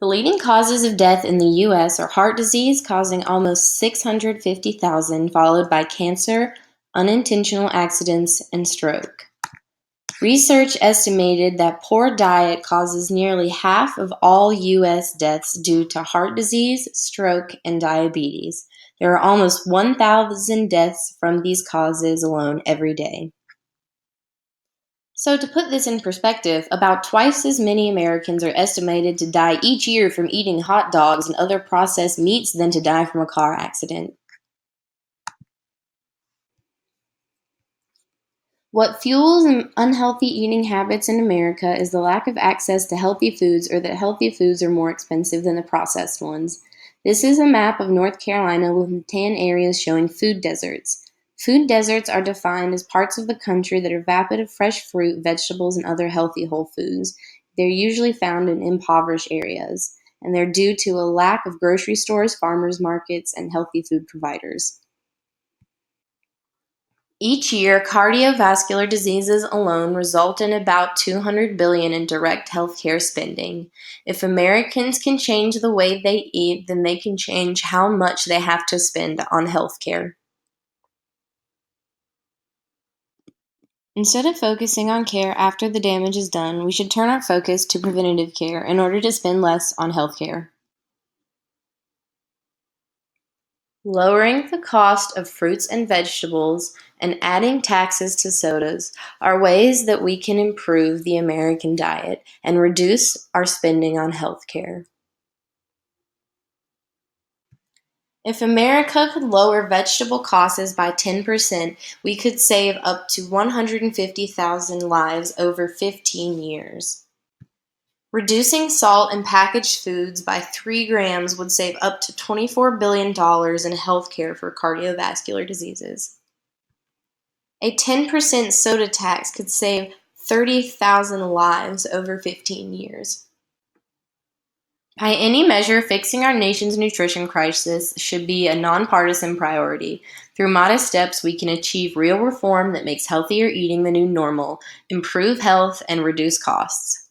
The leading causes of death in the U.S. are heart disease, causing almost 650,000, followed by cancer, unintentional accidents, and stroke. Research estimated that poor diet causes nearly half of all U.S. deaths due to heart disease, stroke, and diabetes. There are almost 1,000 deaths from these causes alone every day. So, to put this in perspective, about twice as many Americans are estimated to die each year from eating hot dogs and other processed meats than to die from a car accident. What fuels unhealthy eating habits in America is the lack of access to healthy foods, or that healthy foods are more expensive than the processed ones. This is a map of North Carolina with 10 areas showing food deserts. Food deserts are defined as parts of the country that are vapid of fresh fruit, vegetables, and other healthy whole foods. They're usually found in impoverished areas, and they're due to a lack of grocery stores, farmers markets, and healthy food providers. Each year, cardiovascular diseases alone result in about $200 billion in direct healthcare spending. If Americans can change the way they eat, then they can change how much they have to spend on healthcare. Instead of focusing on care after the damage is done, we should turn our focus to preventative care in order to spend less on healthcare. Lowering the cost of fruits and vegetables and adding taxes to sodas are ways that we can improve the American diet and reduce our spending on healthcare. If America could lower vegetable costs by 10%, we could save up to 150,000 lives over 15 years. Reducing salt in packaged foods by 3 grams would save up to $24 billion in healthcare for cardiovascular diseases. A 10% soda tax could save 30,000 lives over 15 years. By any measure, fixing our nation's nutrition crisis should be a nonpartisan priority. Through modest steps, we can achieve real reform that makes healthier eating the new normal, improve health, and reduce costs.